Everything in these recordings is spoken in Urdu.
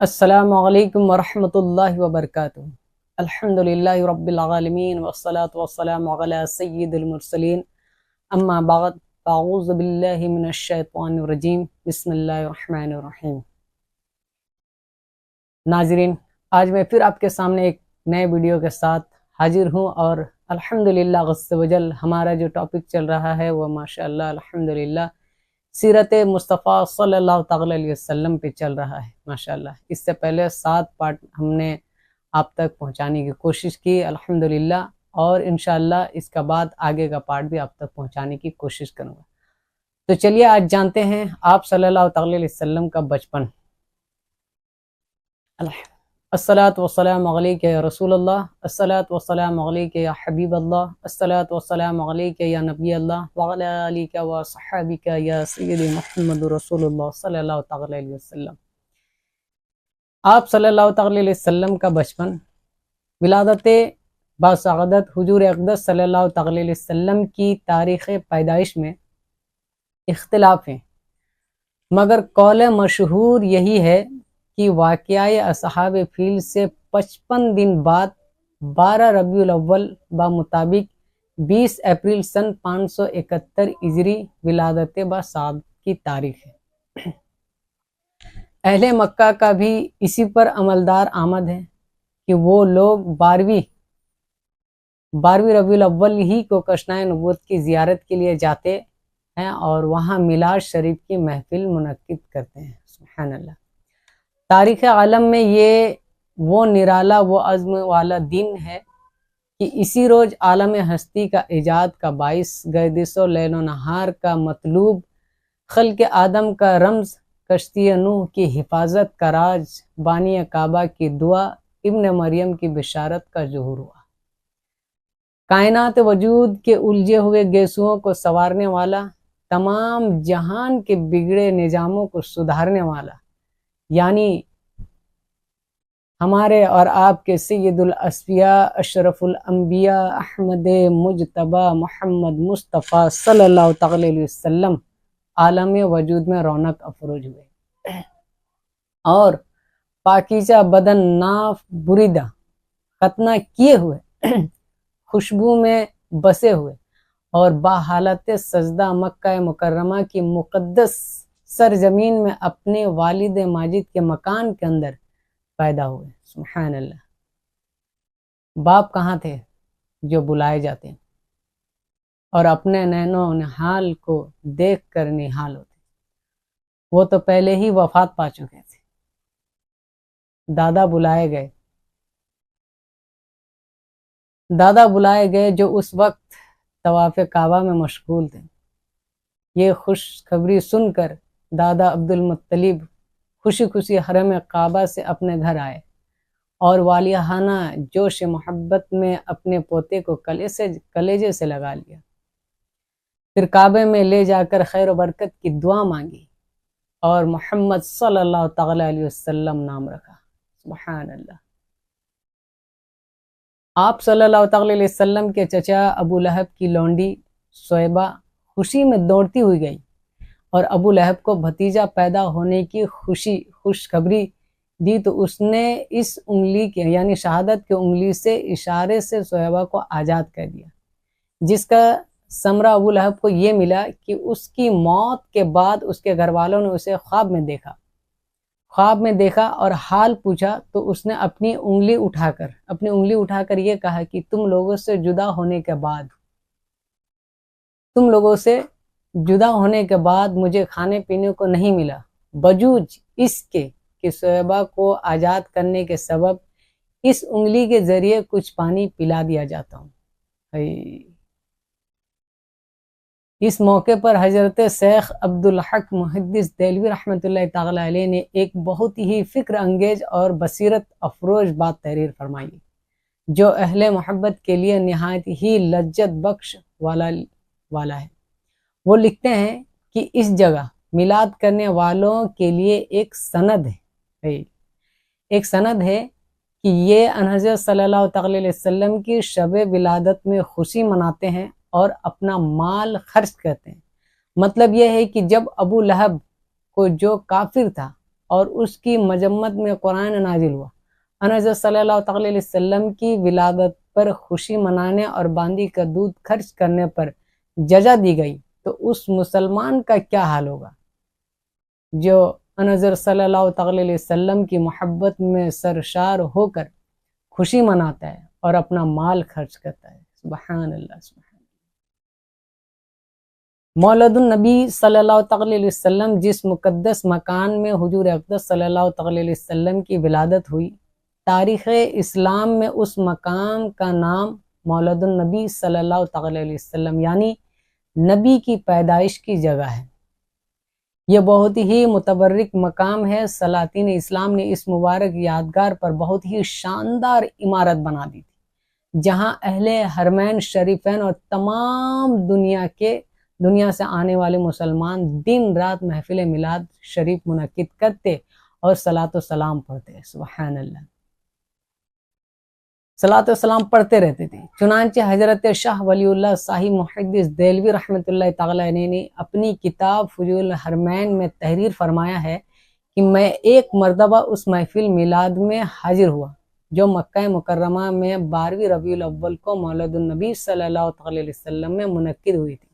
السلام علیکم ورحمۃ اللہ وبرکاتہ۔ الحمدللہ رب العالمین والصلاة والسلام علی سید المرسلین، اما بعد فاعوذ باللہ من الشیطان الرجیم، بسم اللہ الرحمن الرحیم۔ ناظرین، آج میں پھر آپ کے سامنے ایک نئے ویڈیو کے ساتھ حاضر ہوں، اور الحمدللہ عز و جل ہمارا جو ٹاپک چل رہا ہے وہ ماشاءاللہ الحمدللہ سیرت مصطفیٰ صلی اللہ تعالی علیہ وسلم پہ چل رہا ہے ماشاءاللہ۔ اس سے پہلے 7 پارٹ ہم نے آپ تک پہنچانے کی کوشش کی الحمدللہ، اور انشاءاللہ اس کا بعد آگے کا پارٹ بھی آپ تک پہنچانے کی کوشش کروں گا۔ تو چلیے آج جانتے ہیں آپ صلی اللہ تعالی علیہ وسلم کا بچپن۔ الصلاۃ والسلام علیک یا رسول اللہ، الصلاۃ والسلام علیک یا حبیب اللہ، الصلاۃ والسلام علیک یا نبی اللہ، وعلی آلک و صحابک یا سید محمد رسول اللہ صلی اللہ تعالی علیہ وسلم۔ آپ صلی اللہ تعالی علیہ وسلم کا بچپن، ولادت باسعادت حضور اقدس صلی اللہ تعالی علیہ وسلم کی تاریخ پیدائش میں اختلاف ہیں، مگر قول مشہور یہی ہے کہ واقعہ اصحاب فیل سے 55 دن بعد 12 ربیع الاول بمطابق 20 اپریل سن 571 ہجری ولادت باسعادت کی تاریخ ہے۔ اہل مکہ کا بھی اسی پر عملدار آمد ہے کہ وہ لوگ 12ویں ربیع الاول ہی کو کشنۂ نبوت کی زیارت کے لیے جاتے ہیں اور وہاں میلاد شریف کی محفل منعقد کرتے ہیں۔ سبحان اللہ۔ تاریخ عالم میں یہ وہ نرالا وہ عزم والا دن ہے کہ اسی روز عالم ہستی کا ایجاد کا باعث، گردش و لیل و نہار کا مطلوب، خلق آدم کا رمز، کشتی نوح کی حفاظت کا راز، بانی کعبہ کی دعا، ابن مریم کی بشارت کا ظہور ہوا۔ کائنات وجود کے الجھے ہوئے گیسوؤں کو سنوارنے والا، تمام جہان کے بگڑے نظاموں کو سدھارنے والا، یعنی ہمارے اور آپ کے سید الاسفیاء اشرف الانبیاء احمد مجتبی محمد مصطفیٰ صلی اللہ تعالی علیہ وسلم عالم وجود میں رونق افروز ہوئے اور پاکیزہ بدن ناف بریدہ ختنہ کیے ہوئے خوشبو میں بسے ہوئے اور باحالت سجدہ مکہ مکرمہ کی مقدس سرزمین میں اپنے والد ماجد کے مکان کے اندر پیدا ہوئے۔ سبحان اللہ۔ باپ کہاں تھے جو بلائے جاتے ہیں اور اپنے نین و نہال کو دیکھ کر نہال ہوتے، وہ تو پہلے ہی وفات پا چکے تھے۔ دادا بلائے گئے جو اس وقت طواف کعبہ میں مشغول تھے۔ یہ خوشخبری سن کر دادا عبد المطلب خوشی خوشی حرم کعبہ سے اپنے گھر آئے اور والہانہ جوش محبت میں اپنے پوتے کو کلیجے سے لگا لیا۔ پھر کعبے میں لے جا کر خیر و برکت کی دعا مانگی اور محمد صلی اللہ تعالی علیہ وسلم نام رکھا۔ سبحان اللہ۔ آپ صلی اللہ تعالی علیہ وسلم کے چچا ابو لہب کی لونڈی صہیبہ خوشی میں دوڑتی ہوئی گئی اور ابو لہب کو بھتیجا پیدا ہونے کی خوشخبری دی، تو اس نے اس انگلی کے یعنی شہادت کے انگلی سے اشارے سے صہیبہ کو آزاد کر دیا، جس کا ثمرہ ابو لہب کو یہ ملا کہ اس کی موت کے بعد اس کے گھر والوں نے اسے خواب میں دیکھا اور حال پوچھا، تو اس نے اپنی انگلی اٹھا کر یہ کہا کہ تم لوگوں سے جدا ہونے کے بعد مجھے کھانے پینے کو نہیں ملا، بجوج اس کے کہ صہیبہ کو آزاد کرنے کے سبب اس انگلی کے ذریعے کچھ پانی پلا دیا جاتا ہوں۔ اس موقع پر حضرت شیخ عبدالحق محدث دہلوی رحمۃ اللہ تعالی علیہ نے ایک بہت ہی فکر انگیز اور بصیرت افروز بات تحریر فرمائی، جو اہل محبت کے لیے نہایت ہی لذت بخش والا ہے۔ وہ لکھتے ہیں کہ اس جگہ میلاد کرنے والوں کے لیے ایک سند ہے کہ یہ حضرت صلی اللہ تعالی علیہ وسلم کی شب ولادت میں خوشی مناتے ہیں اور اپنا مال خرچ کرتے ہیں۔ مطلب یہ ہے کہ جب ابو لہب کو جو کافر تھا اور اس کی مذمت میں قرآن نازل ہوا۔ حضرت صلی اللہ تعالی علیہ وسلم کی ولادت پر خوشی منانے اور باندی کا دودھ خرچ کرنے پر جزا دی گئی، تو اس مسلمان کا کیا حال ہوگا جو حضرت صلی اللہ تعالی علیہ وسلم کی محبت میں سرشار ہو کر خوشی مناتا ہے اور اپنا مال خرچ کرتا ہے۔ سبحان اللہ، سبحان اللہ۔ مولد النبی صلی اللہ تعالی علیہ وسلم جس مقدس مکان میں حضور اقدس صلی اللہ تعالی علیہ وسلم کی ولادت ہوئی، تاریخ اسلام میں اس مقام کا نام مولد النبی صلی اللہ تعالی علیہ وسلم یعنی نبی کی پیدائش کی جگہ ہے۔ یہ بہت ہی متبرک مقام ہے۔ سلاطین اسلام نے اس مبارک یادگار پر بہت ہی شاندار عمارت بنا دی تھی، جہاں اہل حرمین شریفین اور تمام دنیا سے آنے والے مسلمان دن رات محفل میلاد شریف منعقد کرتے اور صلاۃ و سلام پڑھتے۔ سبحان اللہ، صلاۃ و سلام پڑھتے رہتے تھے۔ چنانچہ حضرت شاہ ولی اللہ صاحب محدث دہلوی رحمۃ اللہ تعالی علیہ نے اپنی کتاب فضول الحرمین میں تحریر فرمایا ہے کہ میں ایک مرتبہ اس محفل میلاد میں حاضر ہوا جو مکہ مکرمہ میں 12 ربیع الاول کو مولد النبی صلی اللہ تعالی علیہ وسلم میں منعقد ہوئی تھی۔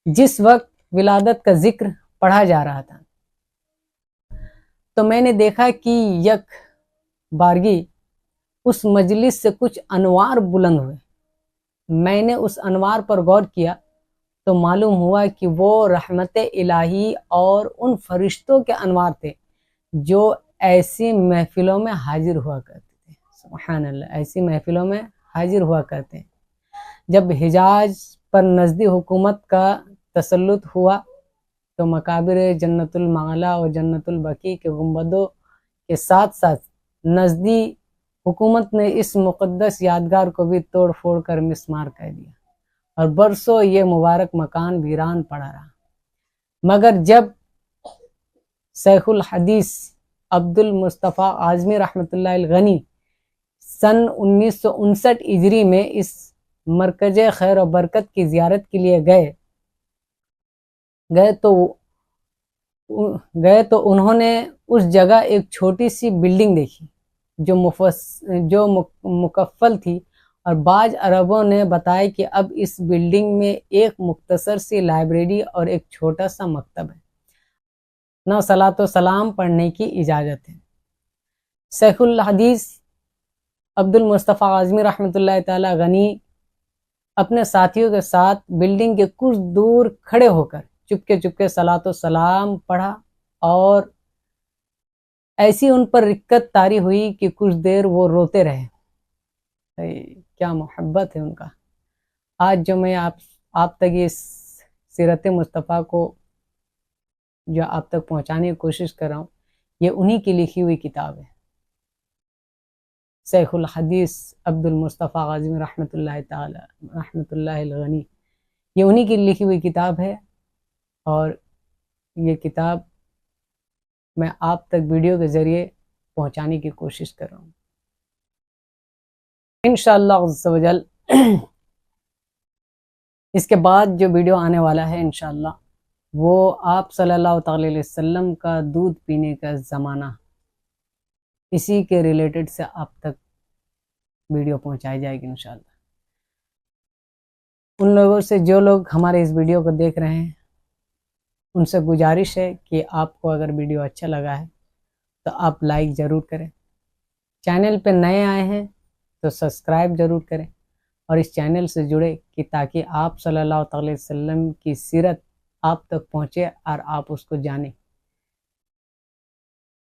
جس وقت ولادت کا ذکر پڑھا جا رہا تھا تو میں نے دیکھا کہ یک بارگی اس مجلس سے کچھ انوار بلند ہوئے۔ میں نے اس انوار پر غور کیا تو معلوم ہوا کہ وہ رحمت الہی اور ان فرشتوں کے انوار تھے جو ایسی محفلوں میں حاضر ہوا کرتے تھے۔ سبحان اللہ، ایسی محفلوں میں حاضر ہوا کرتے ہیں۔ جب حجاز پر نزدی حکومت کا تسلط ہوا تو مقابر جنت المعلا اور جنت البقیع کے گنبدوں کے ساتھ ساتھ نزدی حکومت نے اس مقدس یادگار کو بھی توڑ پھوڑ کر مسمار کر دیا اور برسوں یہ مبارک مکان ویران پڑا رہا۔ مگر جب شیخ الحدیث عبد المصطفیٰ اعظمی رحمۃ اللہ الغنی سن 1959 ہجری میں اس مرکز خیر و برکت کی زیارت کے لیے گئے تو انہوں نے اس جگہ ایک چھوٹی سی بلڈنگ دیکھی جو مکفل تھی، اور بعض عربوں نے بتایا کہ اب اس بلڈنگ میں ایک مختصر سی لائبریری اور ایک چھوٹا سا مکتب ہے، نہ صلاۃ و سلام پڑھنے کی اجازت ہے۔ شیخ الحدیث عبد المصطفیٰ اعظمی رحمۃ اللہ تعالی غنی اپنے ساتھیوں کے ساتھ بلڈنگ کے کچھ دور کھڑے ہو کر چپکے صلاۃ و سلام پڑھا، اور ایسی ان پر رکت طاری ہوئی کہ کچھ دیر وہ روتے رہے۔ کیا محبت ہے ان کا۔ آج جو میں آپ تک یہ سیرت مصطفیٰ کو جو آپ تک پہنچانے کی کوشش کر رہا ہوں، یہ انہی کی لکھی ہوئی کتاب ہے۔ شیخ الحدیث عبد المصطفیٰ اعظمی رحمۃ اللہ الغنی، یہ انہی کی لکھی ہوئی کتاب ہے، اور یہ کتاب میں آپ تک ویڈیو کے ذریعے پہنچانے کی کوشش کر رہا ہوں۔ انشاءاللہ عز و جل اس کے بعد جو ویڈیو آنے والا ہے انشاءاللہ وہ آپ صلی اللہ تعالی علیہ وسلم کا دودھ پینے کا زمانہ، اسی کے ریلیٹڈ سے آپ تک ویڈیو پہنچائی جائے گی انشاءاللہ۔ ان لوگوں سے جو لوگ ہمارے اس ویڈیو کو دیکھ رہے ہیں ان سے گزارش ہے کہ آپ کو اگر ویڈیو اچھا لگا ہے تو آپ لائک ضرور کریں، چینل پہ نئے آئے ہیں تو سبسکرائب ضرور کریں، اور اس چینل سے جڑے کہ تاکہ آپ صلی اللہ تعالی وسلم کی سیرت آپ تک پہنچے اور آپ اس کو جانیں۔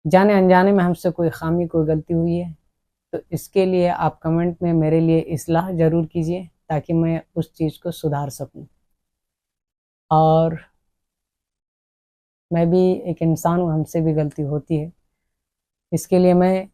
جانے انجانے میں ہم سے کوئی خامی کوئی غلطی ہوئی ہے تو اس کے لیے آپ کمنٹ میں میرے لیے اصلاح ضرور کیجئے تاکہ میں اس چیز کو سدھار سکوں۔ اور میں بھی ایک انسان ہوں، ہم سے بھی غلطی ہوتی ہے، اس کے لیے میں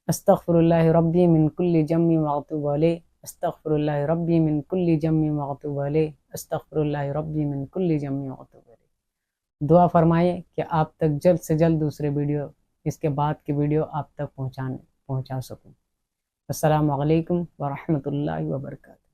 استغفر اللہ ربی من کل جم واغتب علیہ، استغفر اللہ ربی من کل جم واغتب علیہ، استغفر اللہ ربی من کل جم واغتب علیہ۔ دعا فرمائے کہ آپ تک جلد سے جلد دوسرے ویڈیو، اس کے بعد کی ویڈیو آپ تک پہنچا سکوں۔ السلام علیکم ورحمۃ اللہ وبرکاتہ۔